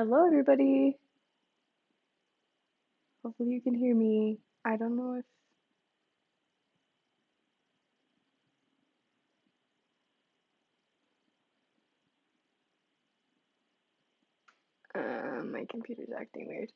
Hello, everybody. Hopefully you can hear me. I don't know if my computer's acting weird.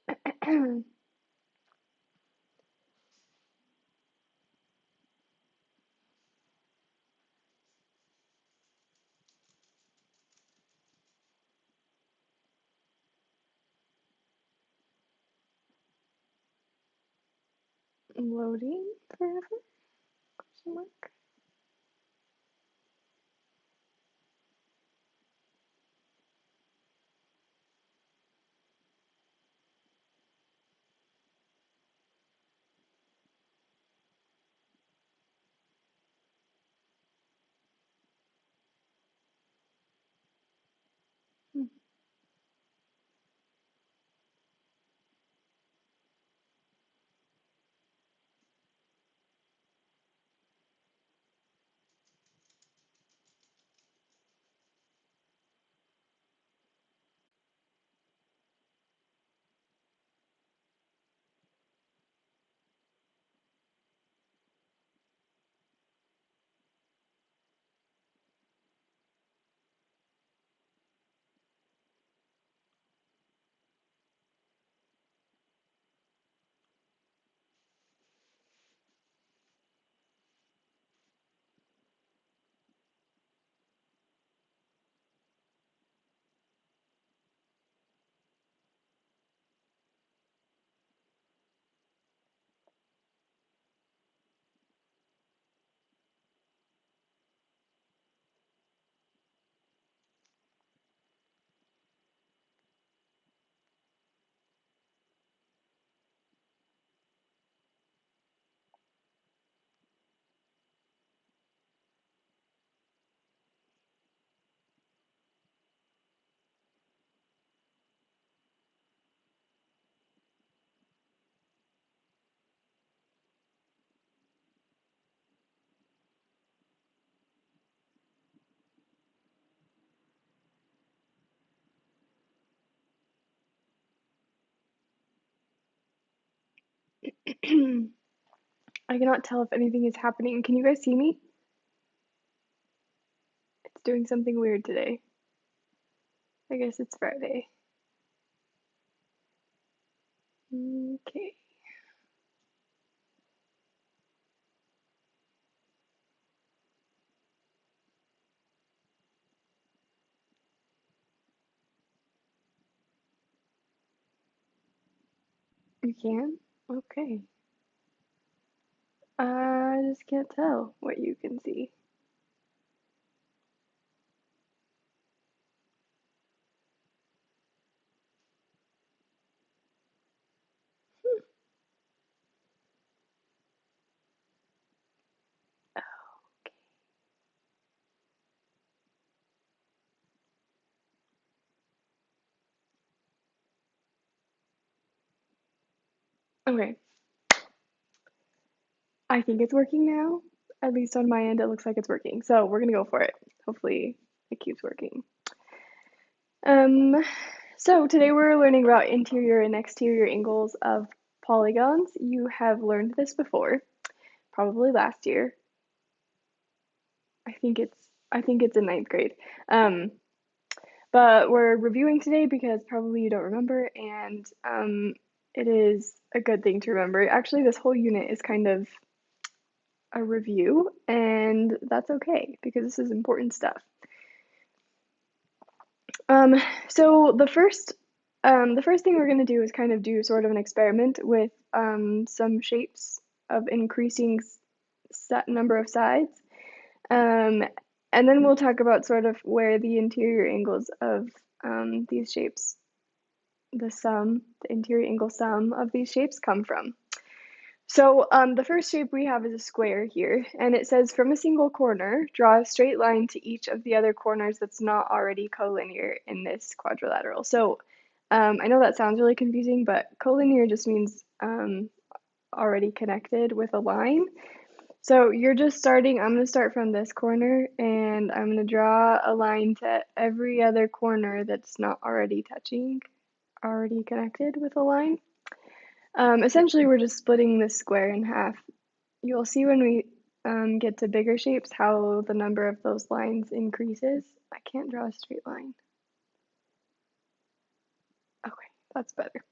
Loading forever? Question mark. Hmm. I cannot tell if anything is happening. Can you guys see me? It's doing something weird today. I guess it's Friday. Okay. You can? Okay. I just can't tell what you can see. Okay. I think it's working now. At least on my end, it looks like it's working. So we're gonna go for it. Hopefully it keeps working. Um, so today we're learning about interior and exterior angles of polygons. You have learned this before, probably last year. I think it's in ninth grade. Um, but we're reviewing today because probably you don't remember, and it is a good thing to remember. Actually, this whole unit is kind of a review, and that's okay because this is important stuff. Um, so the first thing we're going to do is kind of do sort of an experiment with some shapes of increasing set number of sides. Um, and then we'll talk about sort of where the interior angles of these shapes, the interior angle sum of these shapes come from. So the first shape we have is a square here, and it says from a single corner, draw a straight line to each of the other corners that's not already collinear in this quadrilateral. So I know that sounds really confusing, but collinear just means already connected with a line. So you're just starting, I'm going to start from this corner, and I'm going to draw a line to every other corner that's not already touching already connected with a line. Essentially, we're just splitting this square in half. You'll see when we get to bigger shapes how the number of those lines increases. I can't draw a straight line. Okay, that's better.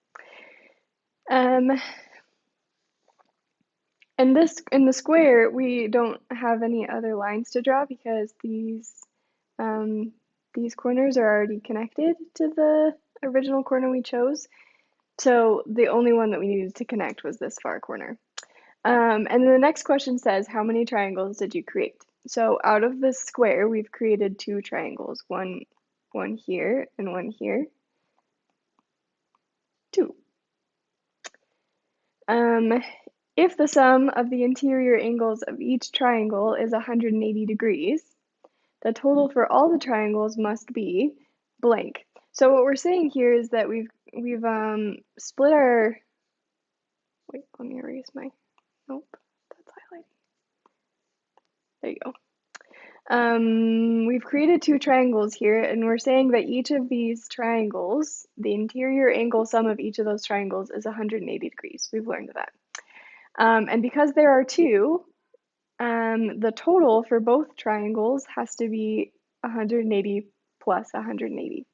And this in the square, we don't have any other lines to draw because these corners are already connected to the original corner we chose. So the only one that we needed to connect was this far corner. And then the next question says, how many triangles did you create? So out of this square, we've created 2 triangles, one here and one here. 2. If the sum of the interior angles of each triangle is 180 degrees, the total for all the triangles must be blank. So what we're saying here is that we've split our, wait, let me erase my, nope, that's highlighting. There you go. We've created 2 triangles here, and we're saying that each of these triangles, the interior angle sum of each of those triangles is 180 degrees. We've learned that. And because there are 2, the total for both triangles has to be 180 plus 180.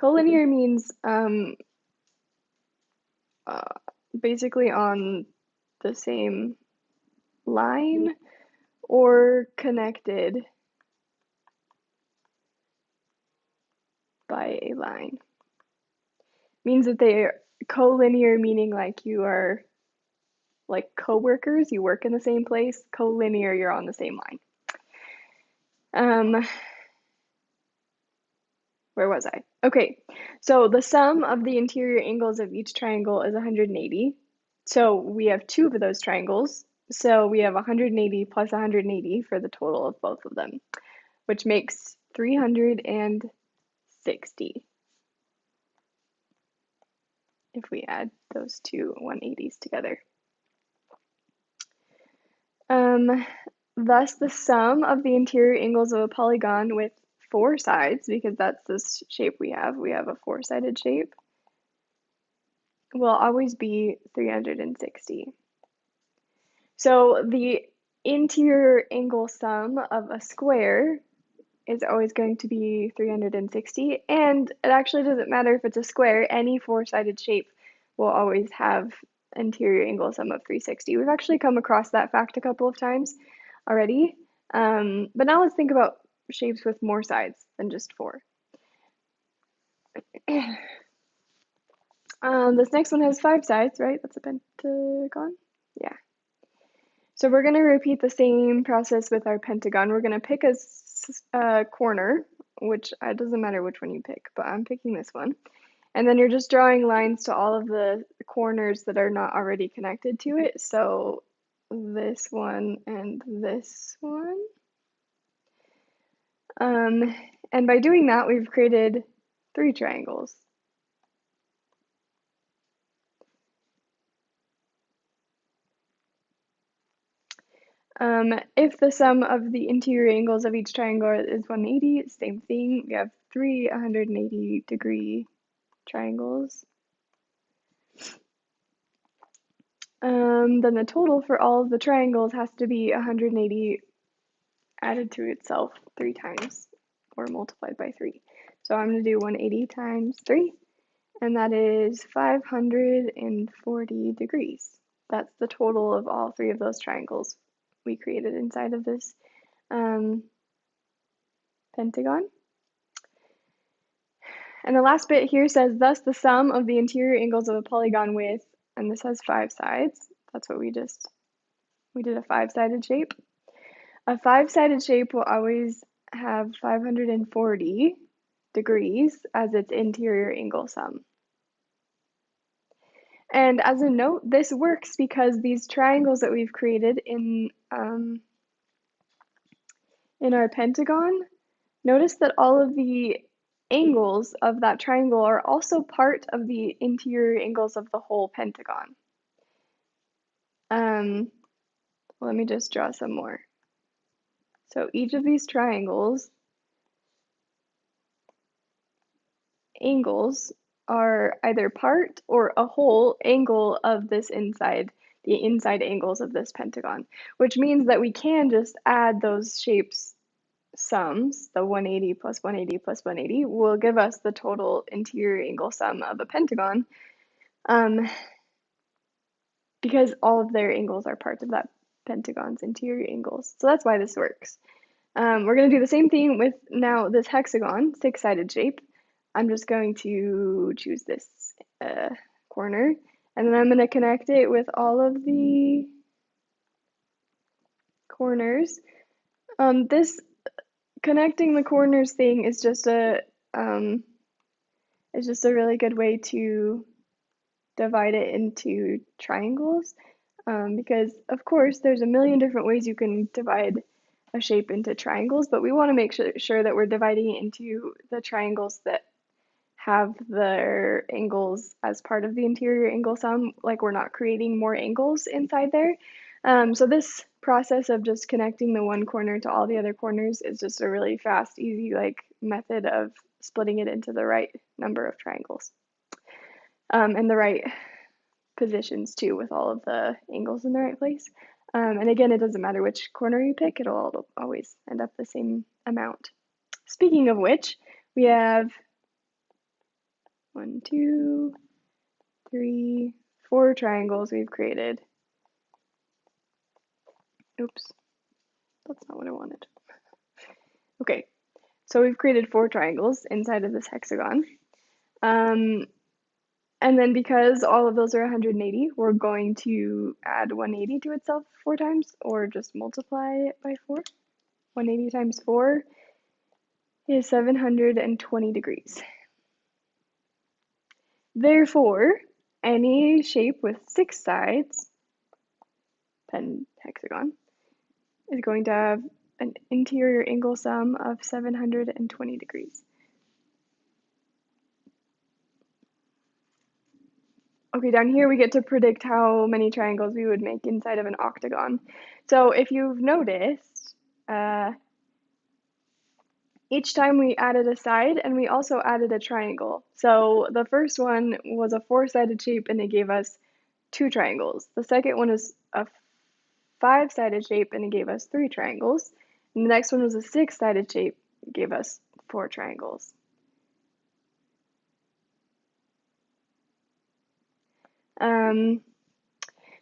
Collinear means basically on the same line or connected by a line. Means that they are collinear, meaning like you are like co-workers, you work in the same place. Collinear, you're on the same line. Where was I? Okay, so the sum of the interior angles of each triangle is 180. So we have 2 of those triangles. So we have 180 plus 180 for the total of both of them, which makes 360 if we add those 2 180s together. Thus, the sum of the interior angles of a polygon with 4 sides, because that's this shape we have a 4-sided shape, will always be 360. So the interior angle sum of a square is always going to be 360, and it actually doesn't matter if it's a square, any 4-sided shape will always have interior angle sum of 360. We've actually come across that fact a couple of times already, but now let's think about shapes with more sides than just 4. This next one has 5 sides, right? That's a pentagon? Yeah. So we're going to repeat the same process with our pentagon. We're going to pick a corner, which it doesn't matter which one you pick, but I'm picking this one. And then you're just drawing lines to all of the corners that are not already connected to it. So this one and this one. And by doing that, we've created 3 triangles. If the sum of the interior angles of each triangle is 180, same thing. We have 3 180-degree triangles. Then the total for all of the triangles has to be 180 added to itself 3 times, or multiplied by 3. So I'm going to do 180 times 3, and that is 540 degrees. That's the total of all 3 of those triangles we created inside of this pentagon. And the last bit here says, thus the sum of the interior angles of a polygon with, and this has 5 sides. That's what we did a 5-sided shape. A 5-sided shape will always have 540 degrees as its interior angle sum. And as a note, this works because these triangles that we've created in our pentagon, notice that all of the angles of that triangle are also part of the interior angles of the whole pentagon. Let me just draw some more. So each of these triangles angles are either part or a whole angle of this the inside angles of this pentagon, which means that we can just add those shapes sums, the 180 plus 180 plus 180, will give us the total interior angle sum of a pentagon, because all of their angles are parts of that pentagon's interior angles. So that's why this works. We're going to do the same thing with now this hexagon, six-sided shape. I'm just going to choose this corner, and then I'm going to connect it with all of the corners. This connecting the corners thing is just a really good way to divide it into triangles, because of course there's a million different ways you can divide a shape into triangles, but we want to make sure that we're dividing it into the triangles that have their angles as part of the interior angle sum, like we're not creating more angles inside there. So this process of just connecting the one corner to all the other corners is just a really fast, easy method of splitting it into the right number of triangles, and the right positions too, with all of the angles in the right place. And again, it doesn't matter which corner you pick, it'll always end up the same amount. Speaking of which, we have 1, 2, 3, 4 triangles we've created. Oops, that's not what I wanted. Okay, so we've created 4 triangles inside of this hexagon. And then because all of those are 180, we're going to add 180 to itself 4 times, or just multiply it by 4. 180 times 4 is 720 degrees. Therefore, any shape with 6 sides, hexagon, is going to have an interior angle sum of 720 degrees. Okay, down here we get to predict how many triangles we would make inside of an octagon. So if you've noticed, each time we added a side and we also added a triangle. So the first one was a 4-sided shape and it gave us 2 triangles. The second one is a 5-sided shape and it gave us 3 triangles. And the next one was a 6-sided shape, it gave us 4 triangles.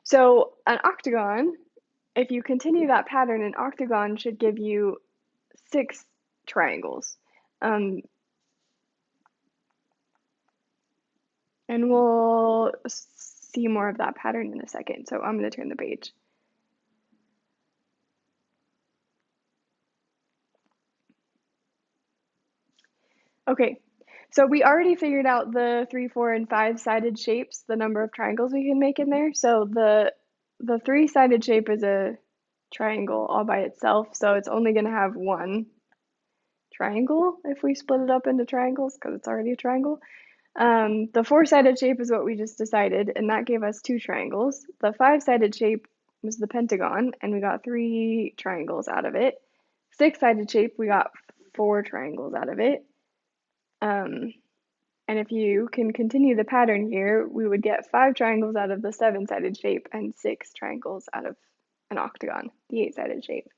So an octagon, if you continue that pattern, an octagon should give you 6 triangles. And we'll see more of that pattern in a second. So I'm going to turn the page. Okay, so we already figured out the 3, 4, and 5-sided shapes, the number of triangles we can make in there. So the 3-sided shape is a triangle all by itself, so it's only going to have 1 triangle if we split it up into triangles, because it's already a triangle. The 4-sided shape is what we just decided, and that gave us 2 triangles. The 5-sided shape was the pentagon, and we got 3 triangles out of it. 6-sided shape, we got 4 triangles out of it. And if you can continue the pattern here, we would get 5 triangles out of the 7-sided shape and 6 triangles out of an octagon, the 8-sided shape.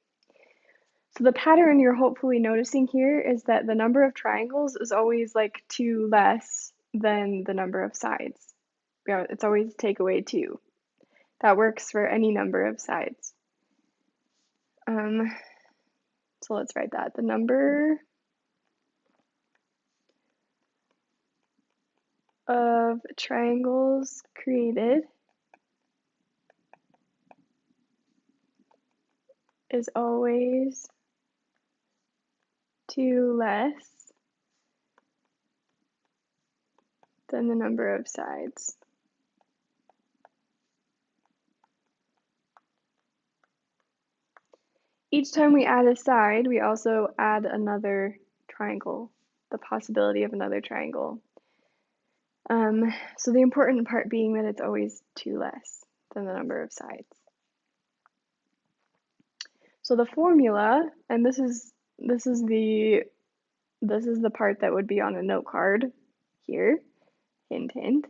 So the pattern you're hopefully noticing here is that the number of triangles is always 2 less than the number of sides. It's always take away 2. That works for any number of sides. So let's write that. The number of triangles created is always 2 less than the number of sides. Each time we add a side, we also add another triangle, the possibility of another triangle. So the important part being that it's always 2 less than the number of sides. So the formula, and this is the part that would be on a note card here. hint, hint.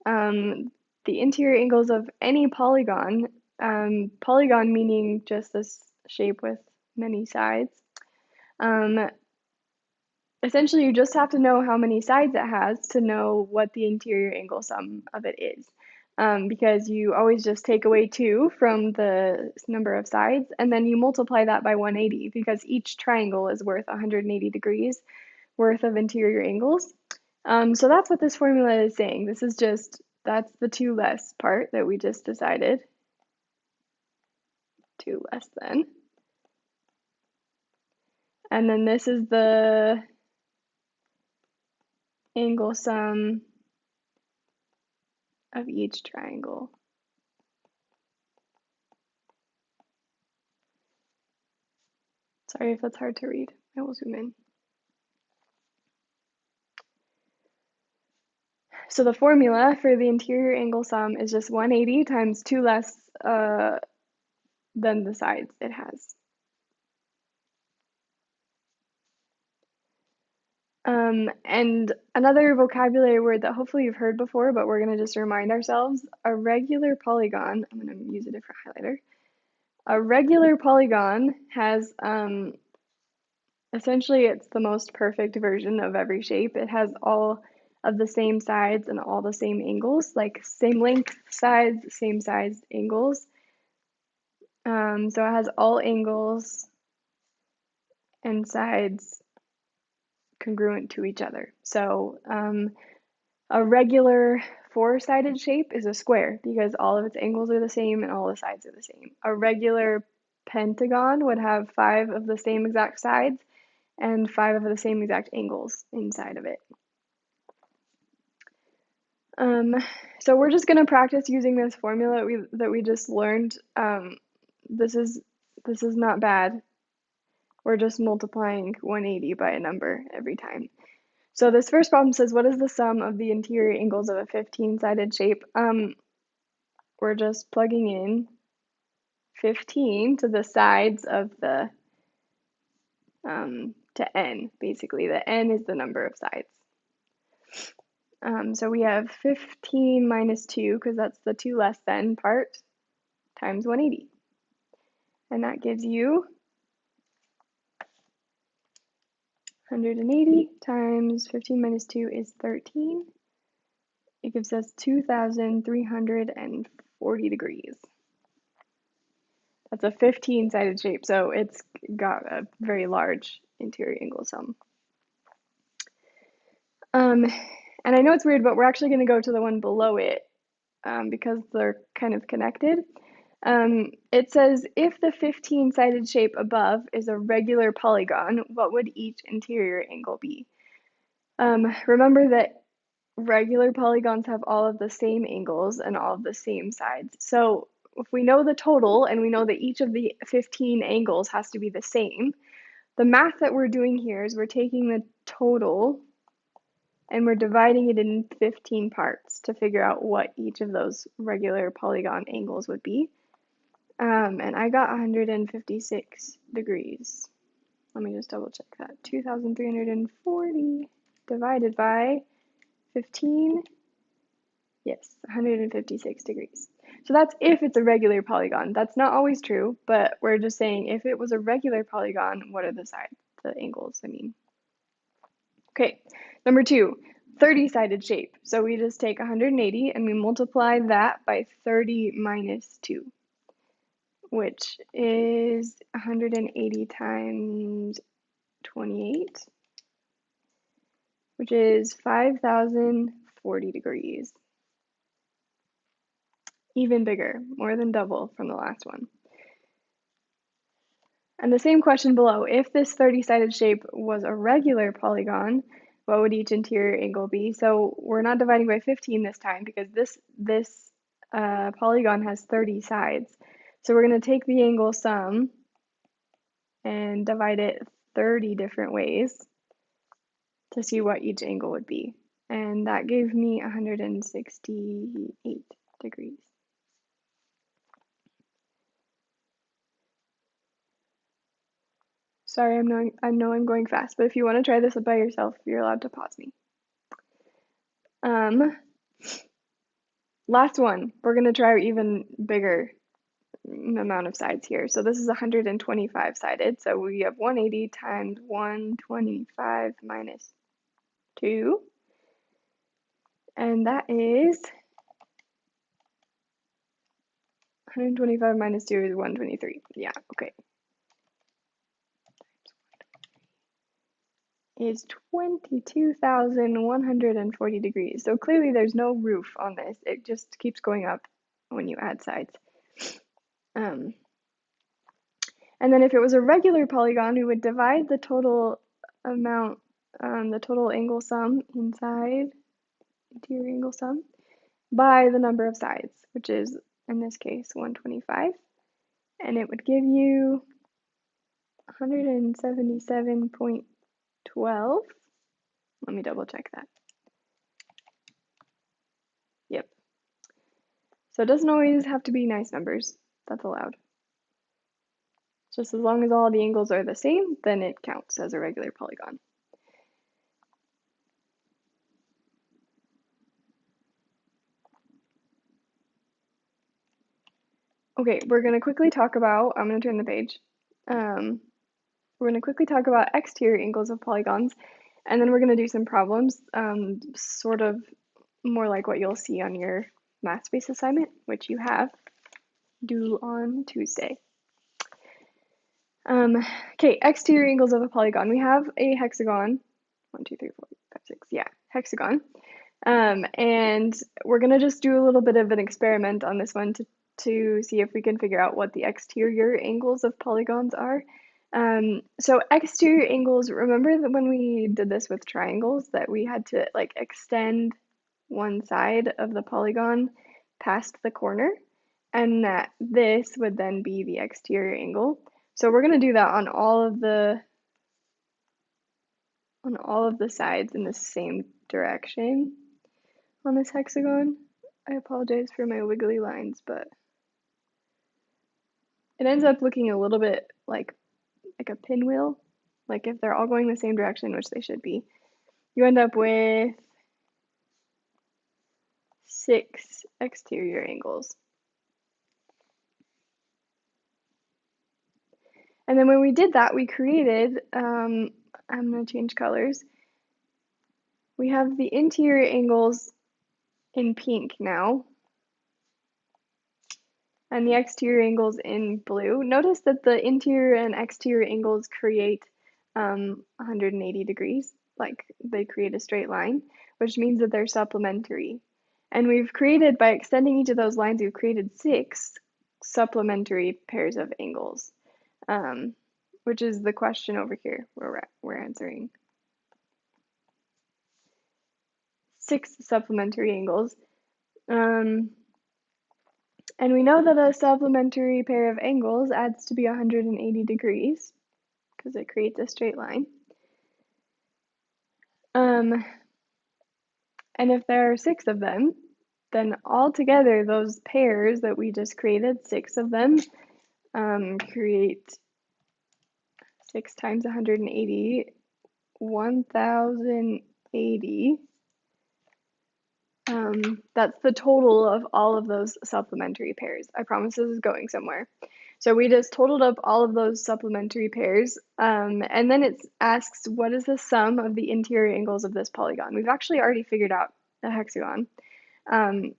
The interior angles of any polygon, polygon meaning just this shape with many sides. Essentially, you just have to know how many sides it has to know what the interior angle sum of it is. Because you always just take away 2 from the number of sides, and then you multiply that by 180, because each triangle is worth 180 degrees worth of interior angles. So that's what this formula is saying. This is just, that's the 2 less part that we just decided. 2 less than. And then this is the angle sum of each triangle. Sorry if that's hard to read. I will zoom in. So the formula for the interior angle sum is just 180 times 2 less than the sides it has. And another vocabulary word that hopefully you've heard before, but we're going to just remind ourselves, a regular polygon, I'm going to use a different highlighter. A regular polygon has, essentially it's the most perfect version of every shape. It has all of the same sides and all the same angles, like same length sides, same size angles. So it has all angles and sides congruent to each other. So a regular 4-sided shape is a square because all of its angles are the same and all the sides are the same. A regular pentagon would have 5 of the same exact sides and 5 of the same exact angles inside of it. So we're just going to practice using this formula that we just learned. This is not bad. We're just multiplying 180 by a number every time. So this first problem says, what is the sum of the interior angles of a 15-sided shape? We're just plugging in 15 to the sides of the, to n, basically. The n is the number of sides. So we have 15 minus 2, because that's the 2 less than part, times 180. And that gives you 180 times 15 minus 2 is 13. It gives us 2,340 degrees. That's a 15-sided shape, so it's got a very large interior angle sum. And I know it's weird, but we're actually going to go to the one below it because they're kind of connected. It says, if the 15-sided shape above is a regular polygon, what would each interior angle be? Remember that regular polygons have all of the same angles and all of the same sides. So if we know the total and we know that each of the 15 angles has to be the same, the math that we're doing here is we're taking the total and we're dividing it in 15 parts to figure out what each of those regular polygon angles would be. And I got 156 degrees. Let me just double check that. 2,340 divided by 15. Yes, 156 degrees. So that's if it's a regular polygon. That's not always true, but we're just saying if it was a regular polygon, what are the sides, the angles, I mean. Okay, number 2, 30-sided shape. So we just take 180 and we multiply that by 30 minus 2, which is 180 times 28, which is 5,040 degrees. Even bigger, more than double from the last one. And the same question below, if this 30-sided shape was a regular polygon, what would each interior angle be? So we're not dividing by 15 this time because this polygon has 30 sides. So we're going to take the angle sum and divide it 30 different ways to see what each angle would be. And that gave me 168 degrees. Sorry, I know I'm going fast, but if you want to try this by yourself, you're allowed to pause me. Last one, we're going to try even bigger amount of sides here. So this is 125 sided. So we have 180 times 125 minus 2. And that is 125 minus 2 is 123. Yeah, okay. Is 22,140 degrees. So clearly there's no roof on this. It just keeps going up when you add sides. And then if it was a regular polygon, we would divide the total amount, the total angle sum inside, interior angle sum, by the number of sides, which is, in this case, 125. And it would give you 177.12. Let me double check that. Yep. So it doesn't always have to be nice numbers. That's allowed. Just as long as all the angles are the same, then it counts as a regular polygon. Okay, we're going to quickly talk about, I'm going to turn the page. We're going to quickly talk about exterior angles of polygons, and then we're going to do some problems, sort of more like what you'll see on your math space assignment, which you have due on Tuesday. Okay, exterior angles of a polygon. We have a hexagon. 1, 2, 3, 4, 5, 6. Yeah, hexagon. And we're going to just do a little bit of an experiment on this one to see if we can figure out what the exterior angles of polygons are. So exterior angles, remember that when we did this with triangles that we had to like extend one side of the polygon past the corner, and that this would then be the exterior angle. So we're going to do that on all of the sides in the same direction on this hexagon. I apologize for my wiggly lines, but it ends up looking a little bit like a pinwheel. Like if they're all going the same direction, which they should be, you end up with 6 exterior angles. And then when we did that, we created, I'm going to change colors. We have the interior angles in pink now, and the exterior angles in blue. Notice that the interior and exterior angles create 180 degrees, like they create a straight line, which means that they're supplementary. And we've created, by extending each of those lines, we've created 6 supplementary pairs of angles, which is the question over here where we're answering. 6 supplementary angles. And we know that a supplementary pair of angles adds to be 180 degrees because it creates a straight line. And if there are 6 of them, then altogether those pairs that we just created, 6 of them, create 6 times 180, 1080. That's the total of all of those supplementary pairs. I promise this is going somewhere. So we just totaled up all of those supplementary pairs, and then it asks what is the sum of the interior angles of this polygon. We've actually already figured out a hexagon, and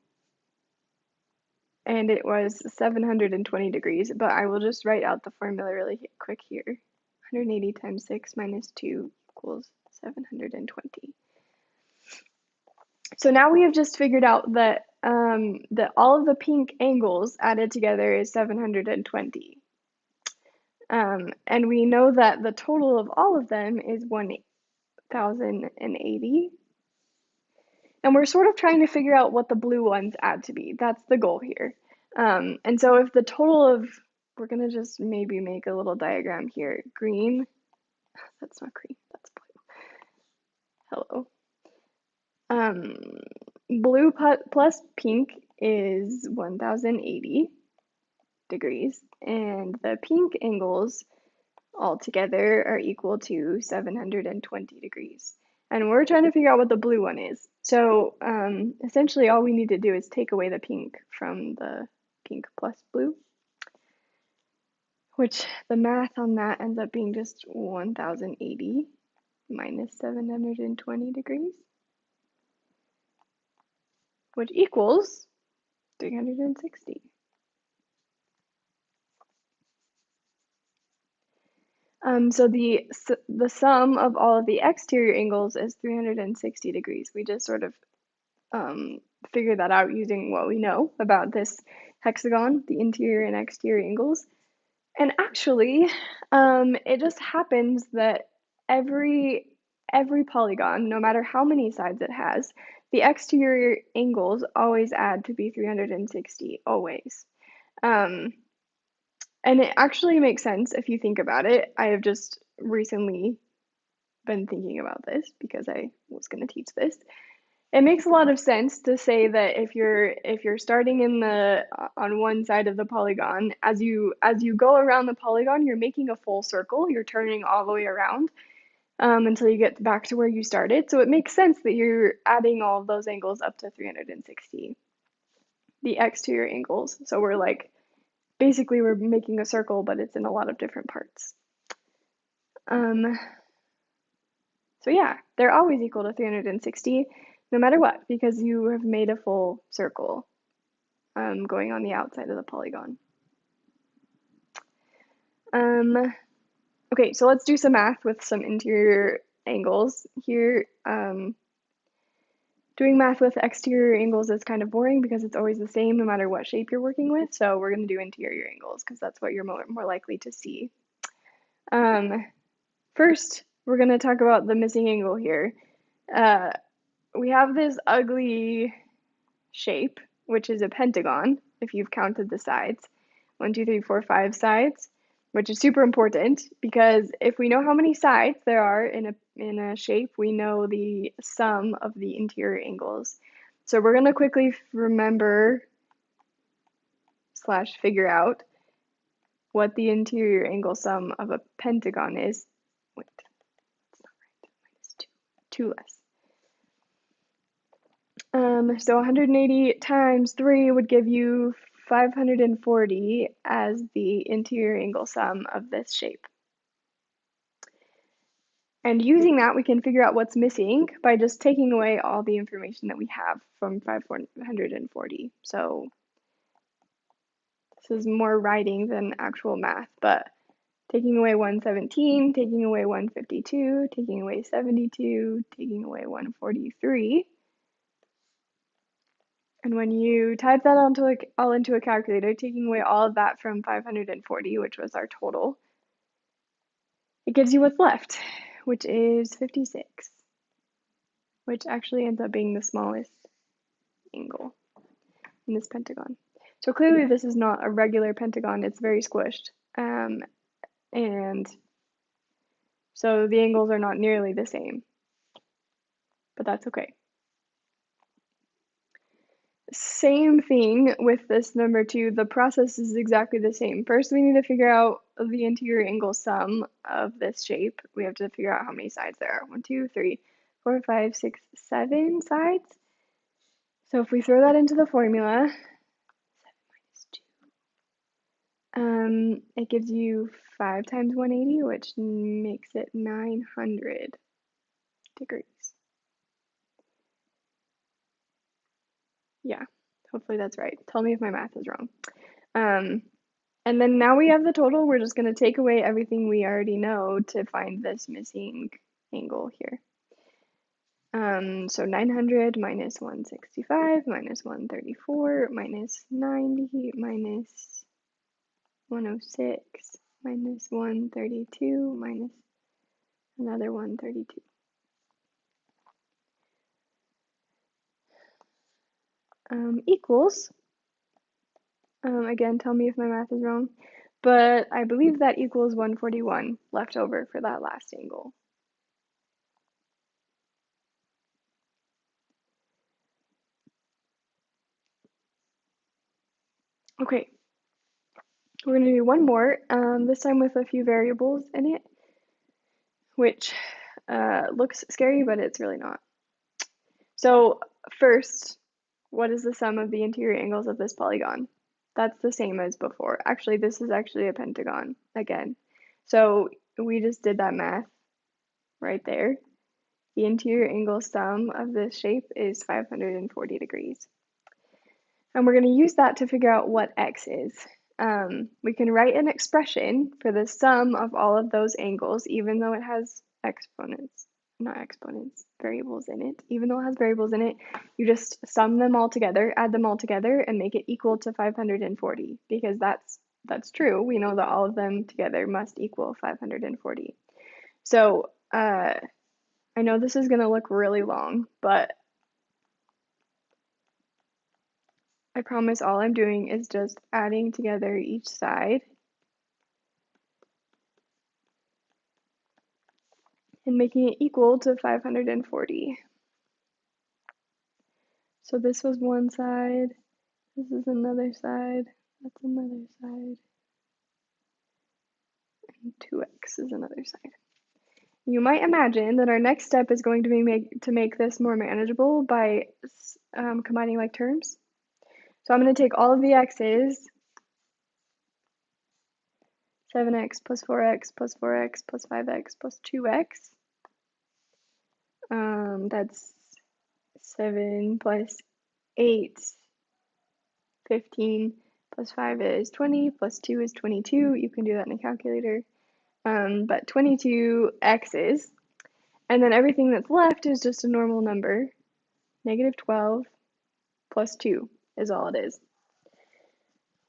it was 720 degrees, but I will just write out the formula really quick here. 180 times 6 minus 2 equals 720. So now we have just figured out that that all of the pink angles added together is 720. And we know that the total of all of them is 1080. And we're sort of trying to figure out what the blue ones add to be. That's the goal here. And so if the total of, we're going to just maybe make a little diagram here. Green, that's not green, that's blue. Hello. Blue plus pink is 1080 degrees, and the pink angles all together are equal to 720 degrees. And we're trying to figure out what the blue one is. So essentially all we need to do is take away the pink from the pink plus blue, which the math on that ends up being just 1080 minus 720 degrees, which equals 360. So the sum of all of the exterior angles is 360 degrees. We just sort of figured that out using what we know about this hexagon, the interior and exterior angles. And actually, it just happens that every polygon, no matter how many sides it has, the exterior angles always add to be 360, always. And it actually makes sense if you think about it. I have just recently been thinking about this because I was going to teach this. It makes a lot of sense to say that if you're starting in the on one side of the polygon, as you go around the polygon, you're making a full circle. You're turning all the way around until you get back to where you started. So it makes sense that you're adding all of those angles up to 360, the exterior angles. So we're like, basically we're making a circle, but it's in a lot of different parts. So yeah, they're always equal to 360, no matter what, because you have made a full circle going on the outside of the polygon. Okay, so let's do some math with some interior angles here. Doing math with exterior angles is kind of boring because it's always the same no matter what shape you're working with. So we're going to do interior angles because that's what you're more likely to see. First, we're going to talk about the missing angle here. We have this ugly shape, which is a pentagon, if you've counted the sides. 1, 2, 3, 4, 5 sides, which is super important because if we know how many sides there are in a shape, we know the sum of the interior angles. So we're going to quickly remember / figure out what the interior angle sum of a pentagon is. Wait, that's not right. Minus 2 less. So 180 times 3 would give you 540 as the interior angle sum of this shape. And using that, we can figure out what's missing by just taking away all the information that we have from 540. So this is more writing than actual math, but taking away 117, taking away 152, taking away 72, taking away 143. And when you type that all into a calculator, taking away all of that from 540, which was our total, it gives you what's left, which is 56, which actually ends up being the smallest angle in this pentagon. So clearly this is not a regular pentagon, it's very squished. And so the angles are not nearly the same, but that's okay. Same thing with this number 2. The process is exactly the same. First, we need to figure out the interior angle sum of this shape. We have to figure out how many sides there are. 1, 2, 3, 4, 5, 6, 7 sides. So if we throw that into the formula, 7 minus 2, it gives you 5 times 180, which makes it 900 degrees. Yeah, hopefully that's right. Tell me if my math is wrong. And then now we have the total. We're just going to take away everything we already know to find this missing angle here. So 900 minus 165 minus 134 minus 90 minus 106 minus 132 minus another 132. Equals, again, tell me if my math is wrong, but I believe that equals 141 left over for that last angle. Okay, we're going to do one more, this time with a few variables in it, which Looks scary, but it's really not. So first, what is the sum of the interior angles of this polygon? That's the same as before. Actually, this is actually a pentagon again. So we just did that math right there. The interior angle sum of this shape is 540 degrees. And we're going to use that to figure out what x is. We can write an expression for the sum of all of those angles, even though it has variables in it. Even though it has variables in it, you just sum them all together, add them all together, and make it equal to 540, because that's true. We know that all of them together must equal 540. So I know this is going to look really long, but I promise all I'm doing is just adding together each side and making it equal to 540. So this was one side, this is another side, that's another side, and 2x is another side. You might imagine that our next step is going to be to make this more manageable by combining like terms. So I'm going to take all of the x's, 7x plus 4x plus 4x plus 5x plus 2x. That's 7 plus 8, 15, plus 5 is 20, plus 2 is 22. You can do that in a calculator. But 22 x's. And then everything that's left is just a normal number. Negative 12 plus 2 is all it is,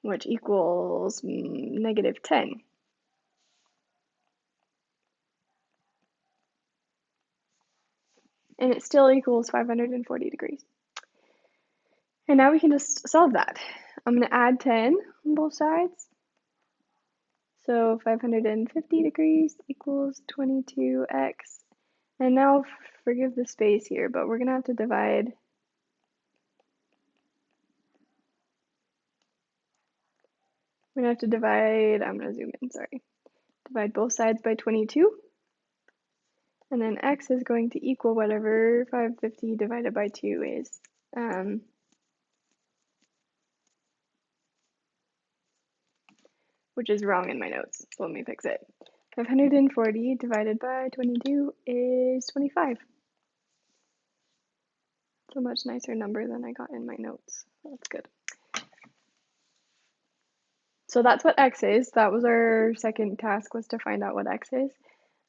which equals negative 10. And it still equals 540 degrees. And now we can just solve that. I'm going to add 10 on both sides. So 550 degrees equals 22x. And now forgive the space here, but we're going to have to divide. I'm going to zoom in, sorry. Divide both sides by 22. And then x is going to equal whatever 550 divided by 2 is. Which is wrong in my notes, so let me fix it. 540 divided by 22 is 25. It's a much nicer number than I got in my notes. That's good. So that's what x is. That was our second task, was to find out what x is.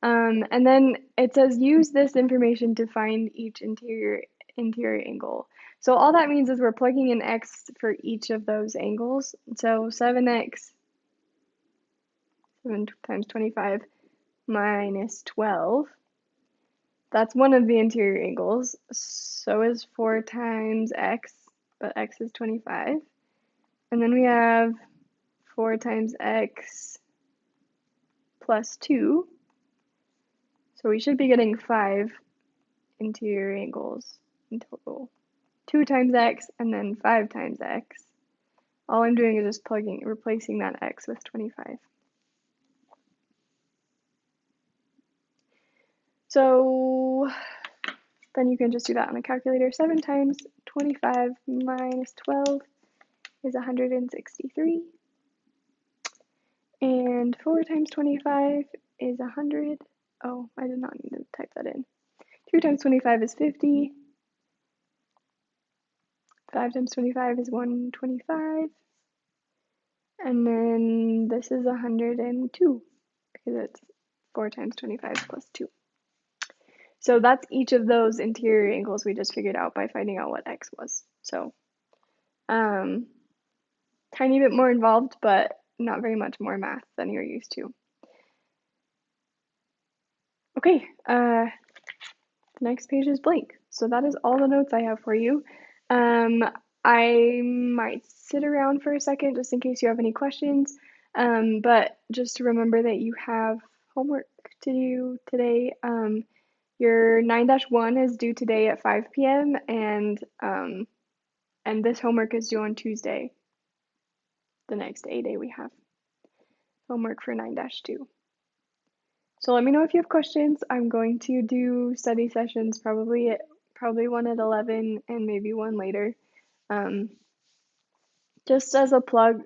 And then it says use this information to find each interior angle. So all that means is we're plugging in x for each of those angles. So 7x, 7 times 25 minus 12. That's one of the interior angles. So is 4 times x, but x is 25. And then we have 4 times x plus 2. So we should be getting 5 interior angles in total. 2 times x and then 5 times x. All I'm doing is just replacing that x with 25. So then you can just do that on a calculator. 7 times 25 minus 12 is 163. And 4 times 25 is 100. Oh, I did not need to type that in. 2 times 25 is 50. 5 times 25 is 125. And then this is 102 because it's 4 times 25 plus 2. So that's each of those interior angles we just figured out by finding out what x was. So tiny bit more involved, but not very much more math than you're used to. Okay, the next page is blank. So that is all the notes I have for you. I might sit around for a second just in case you have any questions, but just to remember that you have homework to do today. Your 9-1 is due today at 5 p.m. and this homework is due on Tuesday, the next A day we have homework for 9-2. So let me know if you have questions. I'm going to do study sessions probably one at 11 and maybe one later. Um, just as a plug,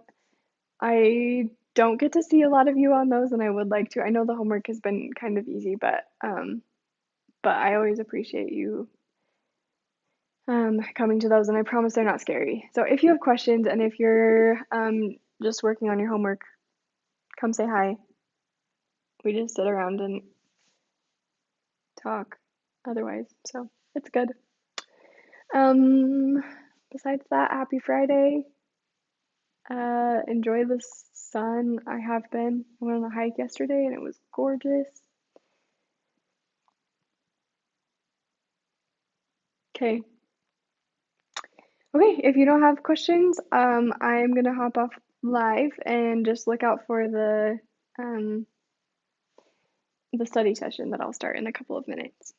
I don't get to see a lot of you on those, and I would like to. I know the homework has been kind of easy, but I always appreciate you coming to those, and I promise they're not scary. So if you have questions and if you're just working on your homework, come say hi. We just sit around and talk otherwise, so it's good. Um, besides that, happy Friday. Enjoy the sun. I have been. I went on a hike yesterday and it was gorgeous. Okay. Okay, if you don't have questions, I'm gonna hop off live and just look out for the study session that I'll start in a couple of minutes.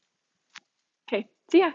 Okay, see ya.